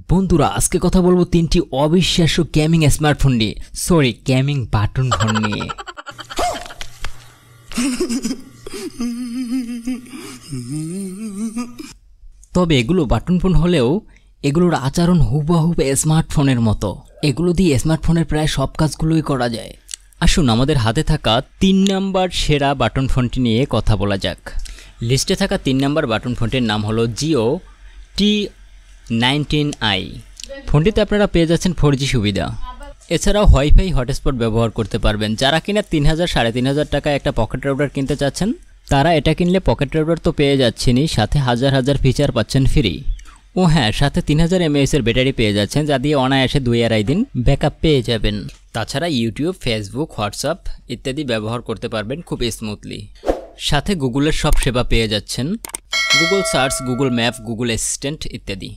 বন্ধুরা আজকে কথা বলবো তিনটি অবিশ্বাস্য গেমিং স্মার্টফোন নিয়ে, সরি গেমিং বাটন ফোন নিয়ে। তবে এগুলো বাটন ফোন হলেও এগুলোর আচরণ হুবহুব স্মার্টফোনের মতো। এগুলো দিয়ে স্মার্টফোনের প্রায় সব কাজগুলোই করা যায়। আসুন আমাদের হাতে থাকা 3 নাম্বার সেরা বাটন ফোনটি নিয়ে কথা বলা যাক। লিস্টে থাকা 3 নাম্বার বাটন ফোনটির নাম হলো জিও T19i। ফোনটিতে আপনারা পেয়ে যাচ্ছেন 4G সুবিধা, এছাড়াও ওয়াইফাই হটস্পট ব্যবহার করতে পারবেন। যারা কিনা 3000 3500 টাকায় একটা পকেট রাউটার কিনতে চাচ্ছেন তারা এটা কিনলে পকেট রাউটার তো পেয়ে যাচ্ছেনই, সাথে হাজার হাজার ফিচার পাচ্ছেন ফ্রি। ও হ্যাঁ, সাথে 3000 mAh এর ব্যাটারি পেয়ে যাচ্ছেন, যা দিয়ে অনায়াসে 2-2.5 দিন ব্যাকআপ পেয়ে যাবেন। তাছাড়া ইউটিউব, ফেসবুক, হোয়াটসঅ্যাপ ইত্যাদি ব্যবহার করতে পারবেন খুব স্মুথলি। সাথে গুগলের সব সেবা পেয়ে যাচ্ছেন, Google search, Google map, Google assistant ইত্যাদি।